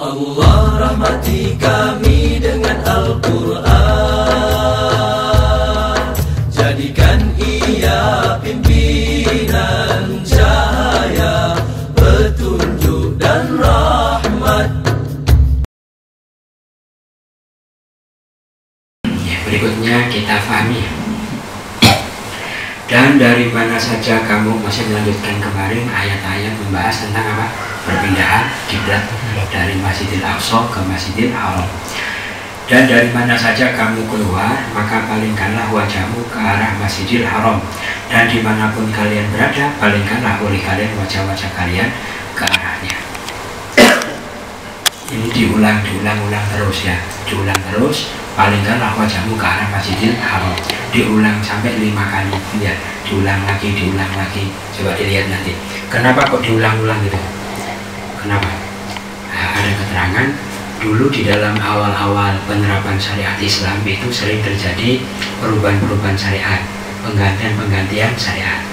Allah rahmati kami dengan Al-Quran, jadikan ia pimpinan cahaya, petunjuk dan rahmat. Berikutnya kita fahami. Dan dari mana saja kamu, masih melanjutkan kemarin ayat-ayat membahas tentang apa? Perpindahan kiblat dari Masjidil Aqsa ke Masjidil Haram. Dan dari mana saja kamu keluar, maka palingkanlah wajahmu ke arah Masjidil Haram. Dan dimanapun kalian berada, palingkanlah oleh kalian wajah-wajah kalian ke arahnya. Ini diulang terus ya, diulang terus. Palingkanlah wajahmu ke arah Masjidil Haram. Diulang sampai 5 kali ya, diulang lagi. Coba dilihat nanti. Kenapa kok diulang-ulang gitu? Kenapa? Nah, ada keterangan dulu di dalam awal-awal penerapan syariat Islam itu sering terjadi perubahan-perubahan syariat, penggantian syariat.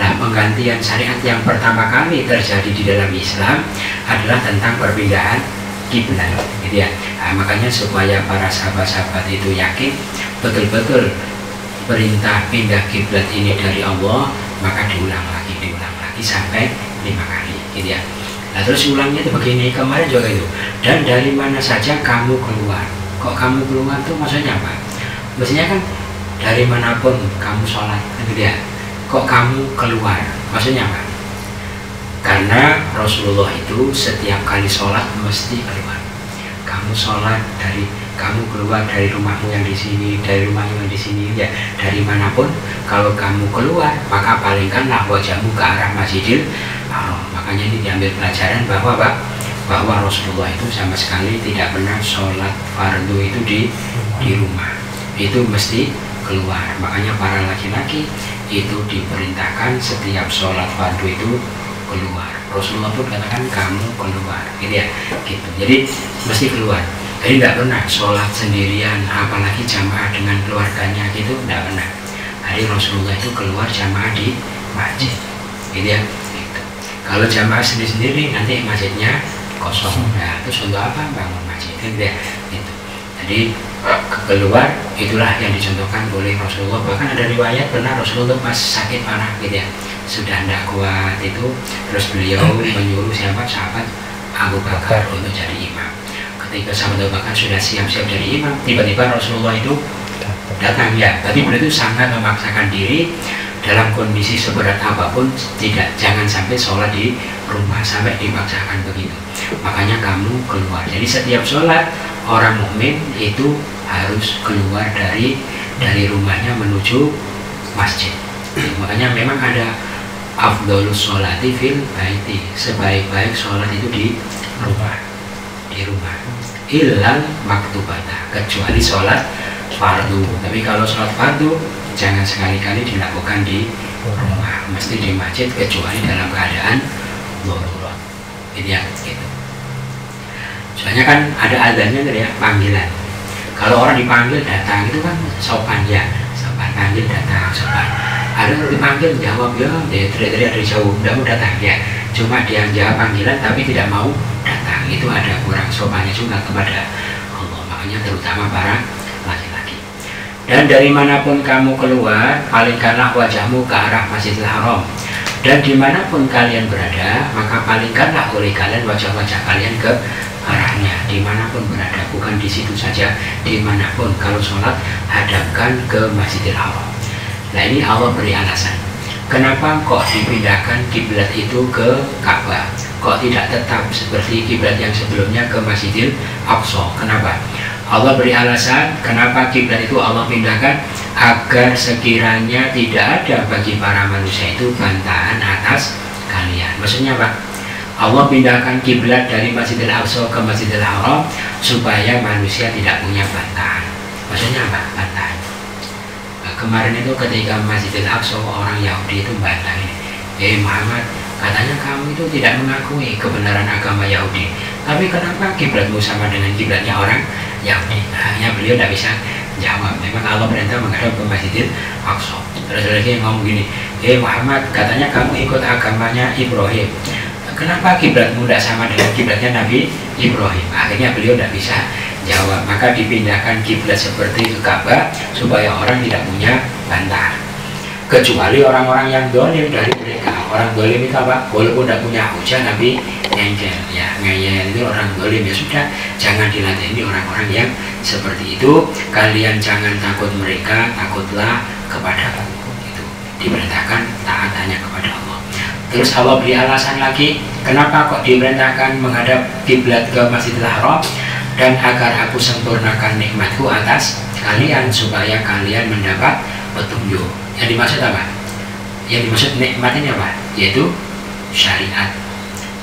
Nah, penggantian syariat yang pertama kali terjadi di dalam Islam adalah tentang perpindahan kiblat, gitu ya. Nah, makanya supaya para sahabat-sahabat itu yakin betul-betul perintah pindah kiblat ini dari Allah, maka diulang lagi sampai 5 kali, gitu ya. Nah, terus ulangnya itu begini, kemarin juga itu. Dan dari mana saja kamu keluar. Kok kamu keluar tuh maksudnya apa? Maksudnya kan dari manapun kamu sholat, gitu ya. Kok kamu keluar? Maksudnya apa? Karena Rasulullah itu setiap kali sholat mesti keluar. Kamu keluar dari rumahmu yang di sini, dari rumahmu yang di sini, ya dari manapun. Kalau kamu keluar, maka palingkanlah wajahmu ke arah Masjidil Haram. Makanya ini diambil pelajaran bahwa Rasulullah itu sama sekali tidak pernah sholat fardu itu di rumah. Itu mesti keluar. Makanya para laki-laki itu diperintahkan setiap sholat fardu itu keluar. Rasulullah pun katakan kamu keluar, gitu ya, gitu. Jadi mesti keluar. Jadi tidak pernah sholat sendirian, apalagi jamaah dengan keluarganya gitu, tidak pernah. Hari Rasulullah itu keluar jamaah di masjid, gitu ya. Gitu. Kalau jamaah sendiri-sendiri nanti masjidnya kosong. Nah, terus untuk apa bangun masjid, gitu ya. Gitu. Jadi keluar itulah yang dicontohkan oleh Rasulullah. Bahkan ada riwayat pernah Rasulullah pas sakit parah, gitu ya, sudah tidak kuat itu, terus beliau menyuruh sahabat Abu Bakar untuk jadi imam. Ketika sahabat Abu Bakar sudah siap-siap jadi imam, tiba-tiba Rasulullah itu datang ya. Tapi beliau itu sangat memaksakan diri dalam kondisi seberat apapun, jangan sampai sholat di rumah sampai dipaksakan begitu. Makanya kamu keluar. Jadi setiap sholat orang mukmin itu harus keluar dari rumahnya menuju masjid. Makanya memang ada afdhalus sholati fil baiti, sebaik-baik sholat itu di rumah. Illal maktubata, kecuali sholat fardu. Tapi kalau sholat fardu jangan sekali-kali dilakukan di rumah, mesti di masjid kecuali dalam keadaan darurat. Gitu. Soalnya kan ada adanya ya, panggilan. Kalau orang dipanggil datang itu kan sopan ya, sopan, panggil datang sopan. Ada yang dipanggil jawab ya, dia teriak-teriak dari jauh, tidak mau datang ya. Cuma dia jawab panggilan tapi tidak mau datang, itu ada kurang sopannya juga kepada Allah. Makanya terutama para laki-laki. Dan dari manapun kamu keluar, palingkanlah wajahmu ke arah Masjidil Haram. Dan dimanapun kalian berada, maka palingkanlah oleh kalian wajah-wajah kalian ke arahnya. Dimanapun berada, bukan di situ saja, dimanapun. Kalau sholat, hadapkan ke Masjidil Haram. Nah, ini Allah beri alasan. Kenapa kok dipindahkan kiblat itu ke Ka'bah? Kok tidak tetap seperti kiblat yang sebelumnya ke Masjidil Aqsa? Kenapa? Allah beri alasan kenapa kiblat itu Allah pindahkan, agar sekiranya tidak ada bagi para manusia itu bantahan atas kalian. Maksudnya apa? Allah pindahkan kiblat dari Masjidil Aqsa ke Masjidil Haram supaya manusia tidak punya bantahan. Maksudnya apa? Bantahan. Kemarin itu ketika Masjidil Aqsa, orang Yahudi itu bantah ini, Muhammad, katanya kamu itu tidak mengakui kebenaran agama Yahudi, tapi kenapa kiblatmu sama dengan kiblatnya orang Yahudi? Hanya beliau tidak bisa jawab. Memang Allah perintah menghadap ke Masjidil Aqsa. Terus lagi ngomong gini, Muhammad, katanya kamu ikut agamanya Ibrahim, kenapa kiblatmu tidak sama dengan kiblatnya Nabi Ibrahim? Akhirnya beliau tidak bisa jawab, maka dipindahkan kiblat seperti itu Ka'bah supaya orang tidak punya bantah, kecuali orang-orang yang dolim dari mereka. Orang dolim itu apa? Walaupun tidak punya hujah, Nabi ngeyel, ya ngeyel itu orang dolim. Ya sudah, jangan diladeni orang-orang yang seperti itu. Kalian jangan takut mereka, takutlah kepada aku. Itu diperintahkan taat hanya kepada Allah. Terus Allah beri alasan lagi, kenapa kok diperintahkan menghadap kiblat ke Masjidil Haram? Dan agar aku sempurnakan nikmatku atas kalian supaya kalian mendapat petunjuk. Yang dimaksud apa? Yang dimaksud nikmat ini apa? Yaitu syariat.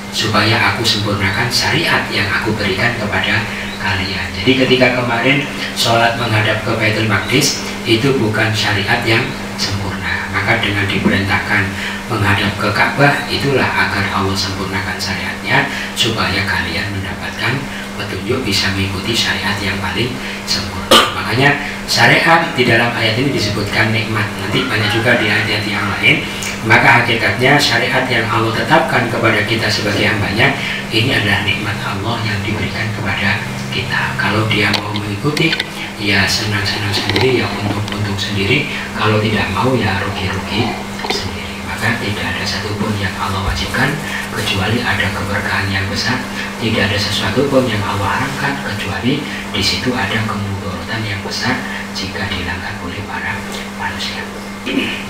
Supaya aku sempurnakan syariat yang aku berikan kepada kalian. Jadi ketika kemarin sholat menghadap ke Baitul Maqdis itu bukan syariat yang sempurna, maka dengan diperintahkan menghadap ke Ka'bah itulah agar Allah sempurnakan syariatnya supaya kalian mendapatkan petunjuk, bisa mengikuti syariat yang paling sempurna. Makanya syariat di dalam ayat ini disebutkan nikmat, nanti banyak juga di ayat-ayat yang lain. Maka hakikatnya syariat yang Allah tetapkan kepada kita sebagai hambanya ini adalah nikmat Allah yang diberikan kepada kita. Kalau dia mau mengikuti, ya senang-senang sendiri, ya untung-untung sendiri. Kalau tidak mau, ya rugi-rugi sendiri. Maka tidak ada satupun yang Allah wajibkan kecuali ada keberkahan yang besar. Tidak ada sesuatu pun yang Allah haramkan kecuali di situ ada kemudorotan yang besar jika dilanggar oleh para manusia.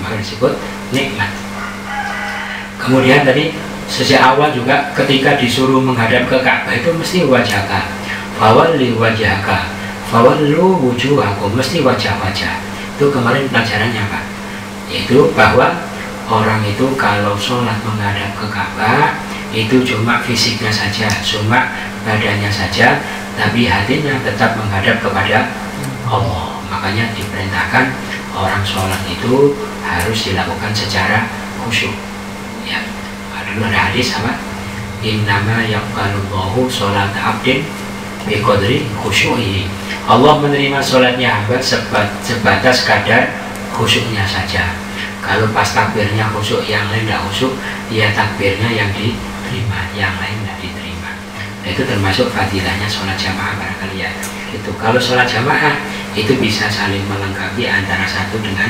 Maka disebut nikmat. Kemudian tadi sejak awal juga ketika disuruh menghadap ke Ka'bah itu mesti wajhaka, fawalli wajhaka, fawallu wujuhakum, mesti wajah-wajah. Itu kemarin pelajarannya Pak, yaitu bahwa orang itu kalau sholat menghadap ke Ka'bah itu cuma fisiknya saja, cuma badannya saja, tapi hatinya tetap menghadap kepada Allah. Makanya diperintahkan orang sholat itu harus dilakukan secara khusyuk. Ya, dulu ada hadis apa? Innama yaqbalullahu sholat abdin biqadri khusyuhi. Allah menerima sholatnya hamba sebatas kadar khusyuknya saja. Kalau pas takbirnya khusyuk, yang lain tidak khusyuk, ya takbirnya yang diterima, yang lain tidak diterima. Nah, itu termasuk fadilahnya sholat jamaah barangkali ya. Itu kalau sholat jamaah itu bisa saling melengkapi antara satu dengan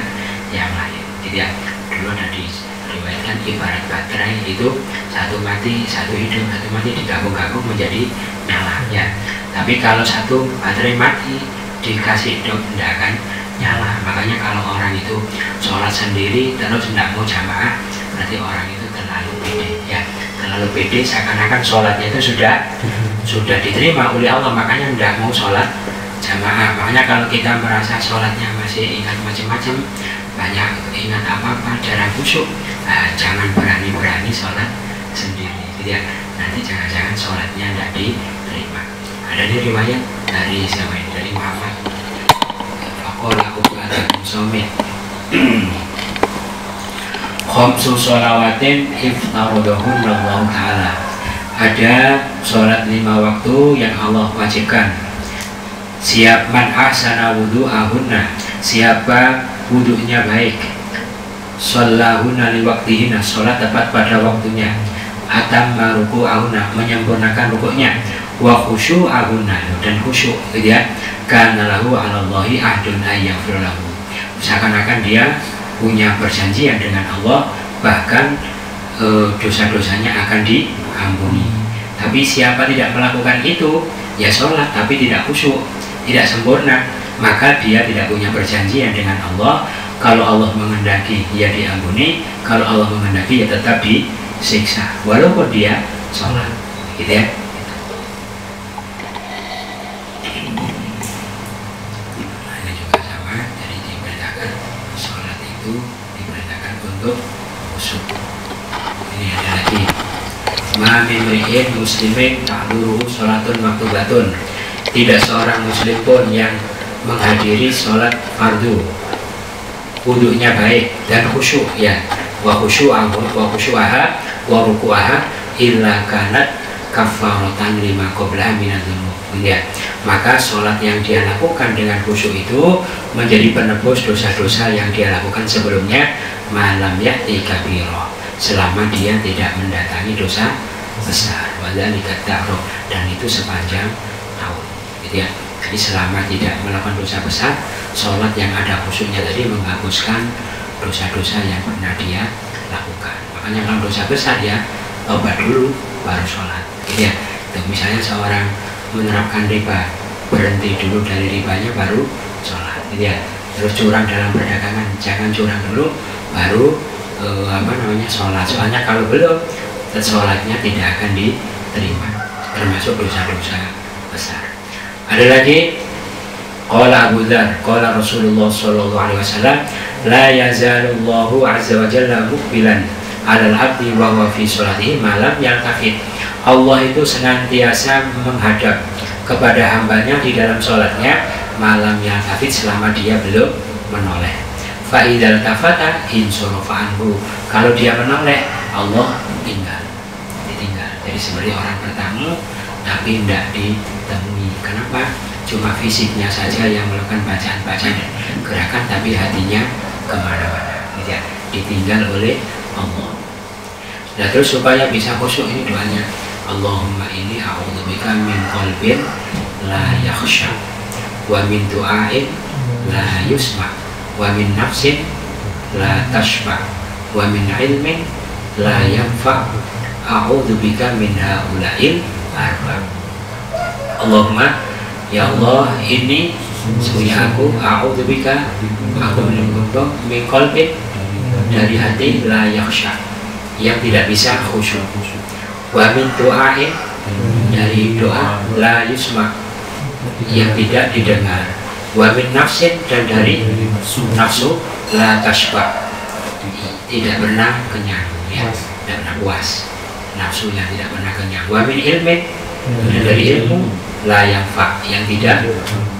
yang lain. Jadi ya, dulu ada diriwayatkan ibarat baterai itu satu mati, satu hidup, satu mati digabung-gabung menjadi nyala ya. Tapi kalau satu baterai mati dikasih hidup tidak akan nyala. Makanya kalau orang itu sholat sendiri terus tidak mau jamaah, berarti orang itu terlalu pede ya, terlalu pede, seakan-akan sholatnya itu sudah diterima oleh Allah, makanya tidak mau sholat jamaah. Makanya kalau kita merasa sholatnya masih ingat macam-macam, banyak ingat apa-apa, jarang khusyuk, jangan berani-berani sholat sendiri gitu ya. Nanti jangan-jangan sholatnya tidak diterima. Ada di riwayat dari siapa ini? Dari Muhammad. Khamsu sholawatin iftarodahun Allah Ta'ala. Ada sholat 5 waktu yang Allah wajibkan. Siap man ahsana wudu'ahunna, siapa wudu'nya baik, shallahunna liwaktihinna, sholat tepat pada waktunya, atamma ruku'ahunna, menyempurnakan rukuknya, wa khusyu'ahunna, dan khusyuk gitu ya. Kana lahu 'alallahi ahdun ayyaghfir lahu, seakan-akan dia punya perjanjian dengan Allah, bahkan dosa-dosanya akan diampuni. Tapi siapa tidak melakukan itu, ya sholat tapi tidak khusyuk, tidak sempurna, maka dia tidak punya perjanjian dengan Allah. Kalau Allah menghendaki ya diampuni, kalau Allah menghendaki ya tetap disiksa walaupun dia sholat gitu ya. Ini juga sama, jadi diperintahkan sholat itu diperintahkan untuk khusyuk. Ini ada lagi, ma min mri'in muslimin ta'duruhu sholatun maktubatun, tidak seorang muslim pun yang menghadiri sholat fardu wudunya baik dan khusyuk ya, wa khusyu'aha wa ruku'aha illa kanat kafaratan lima qablaha minadz dzunub ya. Maka sholat yang dia lakukan dengan khusyuk itu menjadi penebus dosa-dosa yang dia lakukan sebelumnya, malam ya'ti kabira, selama dia tidak mendatangi dosa besar. Wadzalika dahru, dan itu sepanjang tahun. Gitu ya. Jadi selama tidak melakukan dosa besar, sholat yang ada khusyuknya tadi menghapuskan dosa-dosa yang pernah dia lakukan. Makanya kalau dosa besar ya tobat dulu baru sholat. Gitu ya. Tuh, misalnya seorang menerapkan riba, berhenti dulu dari ribanya baru sholat. Gitu ya. Terus curang dalam perdagangan, jangan curang dulu baru sholat. Soalnya kalau belum, sholatnya tidak akan diterima, termasuk dosa-dosa besar. Ada lagi, qala Abu Dzar, qala Rasulullah sallallahu alaihi wasallam, la yazalullahu azza wa jalla muqbilan 'alal 'abdi wa huwa fi sholatihi ma lam yaltafit. Allah itu senantiasa menghadap kepada hambanya di dalam sholatnya malam yaltafit, selama dia belum menoleh. Fa idzal tafata insarafa anhu. Kalau dia menoleh, Allah ditinggal. Jadi sebenarnya orang bertamu tapi tidak ditemui. Kenapa? Cuma fisiknya saja yang melakukan bacaan-bacaan dan gerakan, tapi hatinya kemana-mana. Ya, ditinggal oleh Allah. Nah, terus supaya bisa khusyuk ini doanya, Allahumma inni a'udzubika min qalbin la yakhsha, wa min du'ain la yusma, wa min nafsin la tashba, wa min ilmin la yanfa, a'udzubika min haula'il arba'. Allahumma, ya Allah, ini sesungguhnya aku a'udzubika, aku menyembah min qalbin, dari hati la yakhsha, yang tidak bisa khusyuk, wa min du'ain, dari doa la yusma, yang tidak didengar, wa min nafsin, dan dari nafsu la tashba, tidak pernah kenyang, ya, tidak pernah puas, nafsu yang tidak pernah kenyang, wa min ilmin, dan dari ilmu la yanfa, yang tidak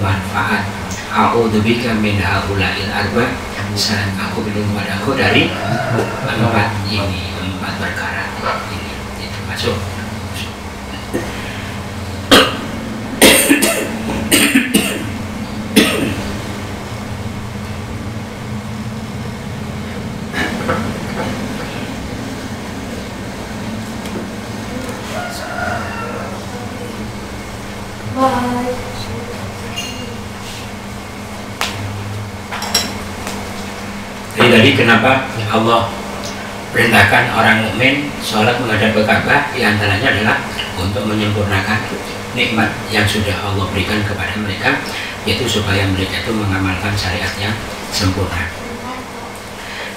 manfaat, a'udzubika min haula'il arba', saat aku berlindung padaku dari empat perkara ini. Itu masuk. Jadi kenapa Allah perintahkan orang mukmin sholat menghadap ke Ka'bah? Di antaranya adalah untuk menyempurnakan nikmat yang sudah Allah berikan kepada mereka, yaitu supaya mereka itu mengamalkan syariat yang sempurna.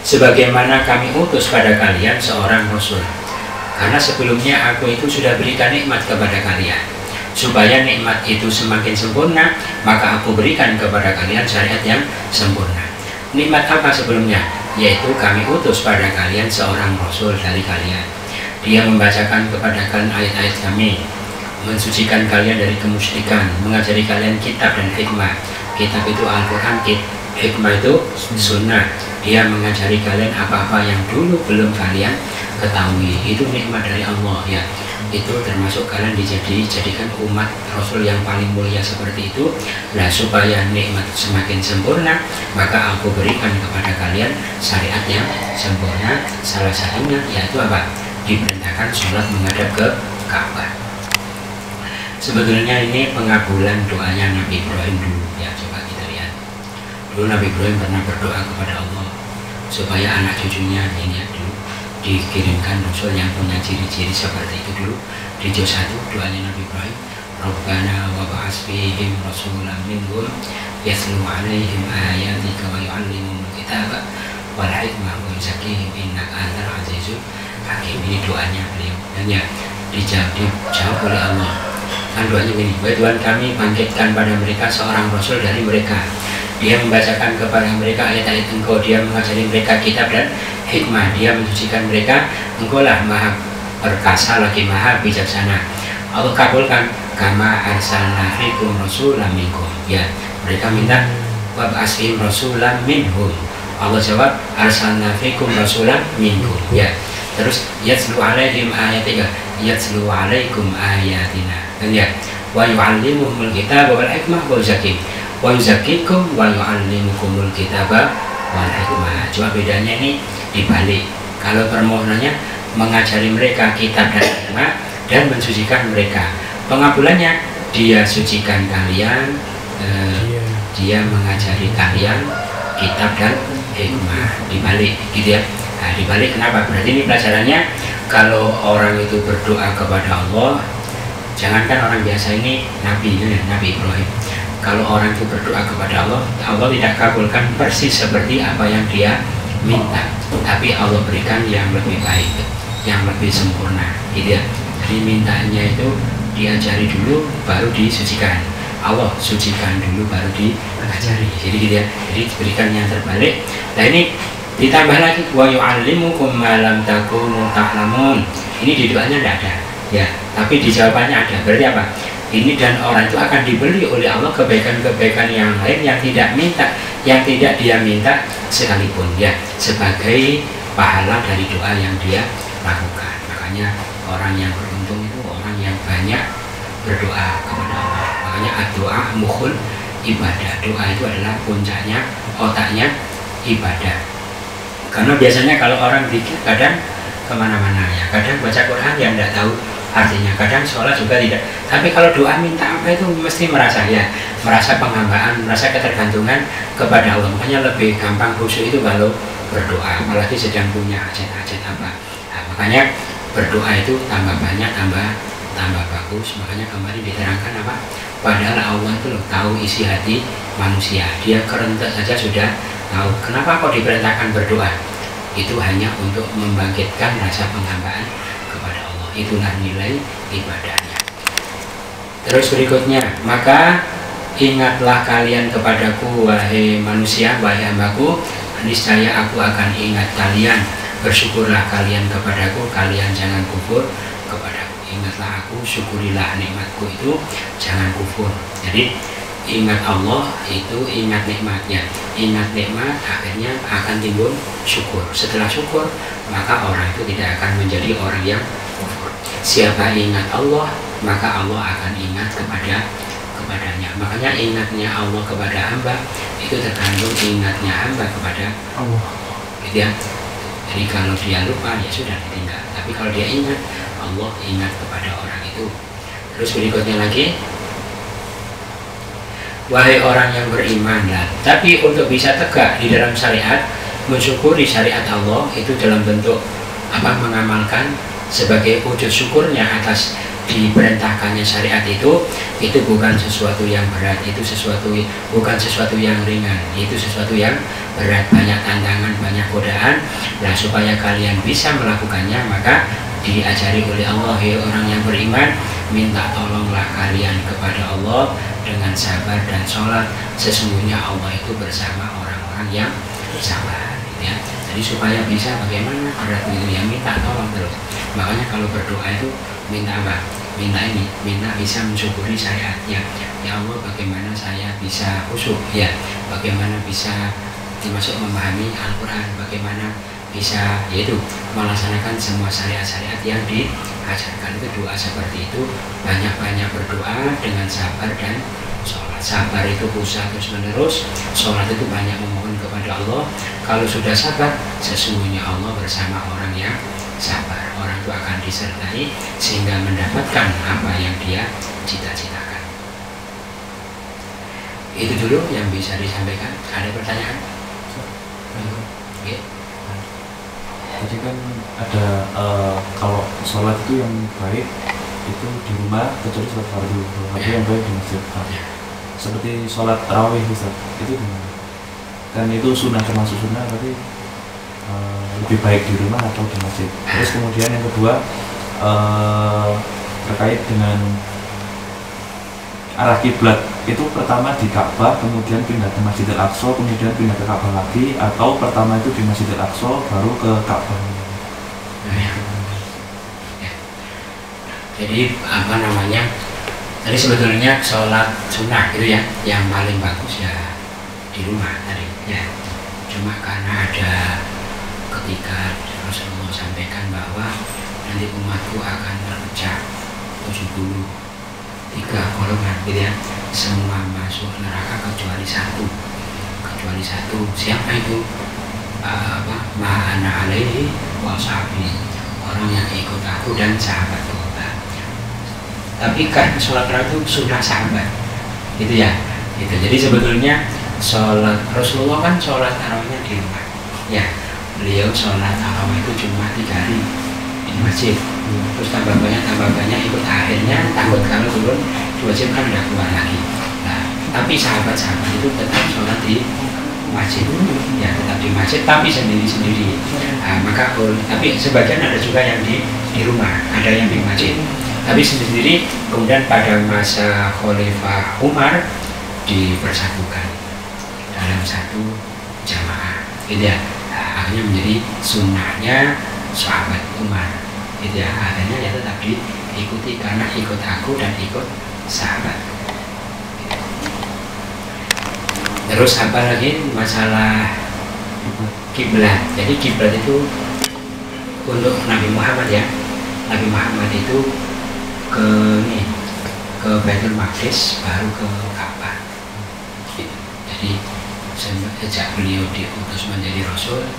Sebagaimana kami utus pada kalian seorang Rasul, karena sebelumnya aku itu sudah berikan nikmat kepada kalian, supaya nikmat itu semakin sempurna, maka aku berikan kepada kalian syariat yang sempurna. Nikmat apa sebelumnya? Yaitu kami utus pada kalian seorang Rasul dari kalian. Dia membacakan kepada kalian ayat-ayat kami, mensucikan kalian dari kemusyrikan, mengajari kalian kitab dan hikmah. Kitab itu Al-Quran, hikmah itu sunnah. Dia mengajari kalian apa-apa yang dulu belum kalian ketahui. Itu nikmat dari Allah, ya. Itu termasuk kalian dijadikan umat Rasul yang paling mulia seperti itu. Nah, supaya nikmat semakin sempurna, maka aku berikan kepada kalian syariat yang sempurna. Salah satunya yaitu apa? Diperintahkan sholat menghadap ke Ka'bah. Sebetulnya ini pengabulan doanya Nabi Ibrahim dulu, ya. Coba kita lihat. Dulu Nabi Ibrahim pernah berdoa kepada Allah supaya anak cucunya ini ya, dulu dikirimkan Rasul yang punya ciri-ciri seperti itu dulu. Di juz 1 doanya Nabi Ibrahim, Rabbana wa ba'ats fihim rasulan minhum yatlu 'alaihim ayatika wa yu'allimuhumul kitaba wal hikmah wa yuzakkihim innaka antal azizul hakim. Ini doanya beliau, dan ya dijawab oleh Allah. Kan doanya begini, wahai Tuhan kami, bangkitkan pada mereka seorang Rasul dari mereka. Dia membacakan kepada mereka ayat-ayat Engkau, dia mengajari mereka kitab dan hikmah, dia mensucikan mereka. Engkau lah maha perkasa lagi maha bijaksana. Allah kabulkan, kama arsalna fikum rasulan minkum. Ya, mereka minta wa ba'atsihim rasulan minhum. Allah jawab, arsalna fikum rasulan minkum. Ya, terus yatslu alaihim ayatika, yatslu alaikum ayatina. Dan ya, wa yu'allimuhumul kitaba wal hikmah wa yuzakkihim wa yuzakkikum wa yu'allimukumul kitaba wal hikmah. Cuma bedanya ini dibalik. Kalau permohonannya mengajari mereka kitab dan hikmah, dan mensucikan mereka. Pengabulannya, dia sucikan kalian, dia mengajari kalian kitab dan hikmah. Dibalik gitu ya. Nah, dibalik kenapa? Berarti ini pelajarannya, kalau orang itu berdoa kepada Allah, jangankan orang biasa, ini Nabi Ibrahim. Kalau orang itu berdoa kepada Allah, Allah tidak kabulkan persis seperti apa yang dia minta, tapi Allah berikan yang lebih baik, yang lebih sempurna gitu ya. Jadi mintanya itu diajari dulu baru disucikan. Allah sucikan dulu baru diajari. Jadi gitu ya. Jadi diberikan yang terbalik. Nah ini ditambah lagi, wa yu'allimukum ma lam takunu ta'lamun. Ini di doanya tidak ada ya, tapi di jawabannya ada. Berarti apa? Ini dan orang itu akan dibeli oleh Allah kebaikan-kebaikan yang lain yang tidak dia minta sekalipun ya, sebagai pahala dari doa yang dia lakukan. Makanya orang yang beruntung itu orang yang banyak berdoa kepada Allah. Makanya doa mukhul ibadah. Doa itu adalah puncaknya, otaknya ibadah. Karena biasanya kalau orang zikir kadang kemana-mana ya, kadang baca Quran yang tidak tahu artinya, kadang sholat juga tidak. Tapi kalau doa minta apa itu mesti merasa penghambaan, merasa ketergantungan kepada Allah. Makanya lebih gampang khusyuk itu kalau berdoa, apalagi sedang punya hajat-hajat apa. Nah, makanya berdoa itu tambah banyak, tambah bagus. Makanya kemarin diterangkan apa? Padahal Allah itu loh tahu isi hati manusia. Dia kerentak saja sudah tahu. Kenapa kok diperintahkan berdoa? Itu hanya untuk membangkitkan rasa penghambaan kepada Allah. Itulah nilai ibadahnya. Terus berikutnya, maka ingatlah kalian kepadaku wahai manusia, wahai hambaku, niscaya aku akan ingat kalian. Bersyukurlah kalian kepadaku, kalian jangan kufur kepadaku. Ingatlah aku, syukurilah nikmatku itu, jangan kufur. Jadi ingat Allah itu ingat nikmatnya. Ingat nikmat akhirnya akan timbul syukur. Setelah syukur maka orang itu tidak akan menjadi orang yang kufur. Siapa ingat Allah maka Allah akan ingat kepadanya. Makanya ingatnya Allah kepada hamba itu tergantung ingatnya hamba kepada Allah gitu ya. Jadi kalau dia lupa ya sudah ditinggal. Tapi kalau dia ingat, Allah ingat kepada orang itu. Terus berikutnya lagi, wahai orang yang beriman, tapi untuk bisa tegak di dalam syariat, mensyukuri syariat Allah itu dalam bentuk apa? Mengamalkan sebagai wujud syukurnya atas diperintahkannya syariat itu bukan sesuatu yang berat, bukan sesuatu yang ringan, itu sesuatu yang berat, banyak tantangan, banyak godaan. Nah, supaya kalian bisa melakukannya maka diajari oleh Allah, hei orang yang beriman, minta tolonglah kalian kepada Allah dengan sabar dan sholat. Sesungguhnya Allah itu bersama orang-orang yang sabar gitu ya. Jadi supaya bisa bagaimana berat itu ya, minta tolong terus. Makanya kalau berdoa itu minta apa? Minta bisa mensyukuri syariatnya. Ya Allah, bagaimana saya bisa khusyuk ya, bagaimana bisa termasuk memahami Al-Quran, bagaimana bisa yaitu melaksanakan semua syariat-syariat yang diajarkan. Itu doa seperti itu, banyak-banyak berdoa dengan sabar dan sholat. Sabar itu usaha terus menerus, sholat itu banyak memohon kepada Allah. Kalau sudah sabar, sesungguhnya Allah bersama orang yang sabar. Orang itu akan disertai sehingga mendapatkan apa yang dia cita-citakan. Itu dulu yang bisa disampaikan. Ada pertanyaan? Jadi kan ada kalau sholat itu yang baik itu di rumah, kecuali sholat fardu. Tapi yang baik di masjid. Seperti sholat tarawih Ustaz, itu gimana? Dan itu sunnah, termasuk sunnah, tapi lebih baik di rumah atau di masjid. Terus kemudian yang kedua terkait dengan arah kiblat, itu pertama di Ka'bah, kemudian pindah ke Masjidil Aqsa, kemudian pindah ke Ka'bah lagi, atau pertama itu di Masjidil Aqsa baru ke Ka'bah. Jadi apa namanya? Tadi sebetulnya sholat sunnah gitu ya, yang paling bagus ya di rumah tadi ya. Cuma karena ada ketika Rasulullah sampaikan bahwa nanti umatku akan terpecah 73 golongan gitu ya, semua masuk neraka kecuali satu. Siapa itu? Ma'ana alaihi wa sahbihi, orang yang ikut aku dan sahabatku. Tapi kan sholat tarawih itu sunnah sahabat, gitu ya. Gitu. Jadi sebetulnya sholat Rasulullah kan sholat tarawihnya di rumah. Ya, beliau sholat tarawih itu cuma 3 hari di masjid. Terus tambah banyak ikut, akhirnya takut kalau turun diwajibkan udah keluar lagi. Nah, tapi sahabat-sahabat itu tetap sholat di masjid, ya tetap di masjid, tapi sendiri-sendiri. Nah, tapi sebagian ada juga yang di rumah, ada yang di masjid, tapi sendiri. Kemudian pada masa Khalifah Umar dipersatukan dalam satu jamaah, gitu ya. Nah, akhirnya menjadi sunnahnya sahabat Umar, gitu ya. Akhirnya ya tetap diikuti karena ikut aku dan ikut sahabat. Terus apa lagi masalah kiblat. Jadi kiblat itu untuk Nabi Muhammad ya. Nabi Muhammad itu ke Baitul Maqdis baru ke Ka'bah. Jadi sejak beliau diutus menjadi Rasul,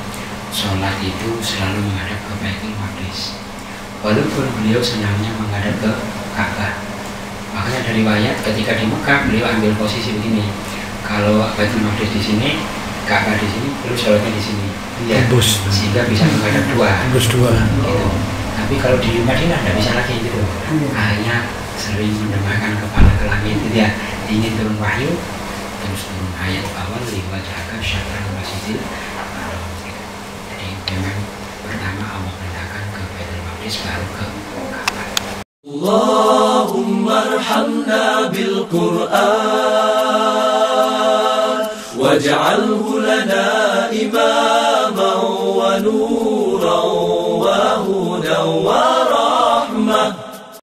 sholat itu selalu menghadap ke Baitul Maqdis. Walaupun beliau senangnya menghadap ke Ka'bah. Makanya dari riwayat ketika di Mekah beliau ambil posisi begini. Kalau Baitul Maqdis di sini, Ka'bah di sini, terus sholatnya di sini, ya, sehingga bisa menghadap dua. Gitu. Tapi kalau di Madinah tidak bisa lagi gitu. Akhirnya sering mendemakan kepala ke langit, gitu ya. Ingin turun wahyu, terus turun ayat awal liwat jaga syatran masjidil. Jadi memang pertama Allah perintahkan ke Baitul Maqdis baru ke Ka'bah. Allahumma arhamna bil Qur'an واجعله لنا إماما ونورا وهدى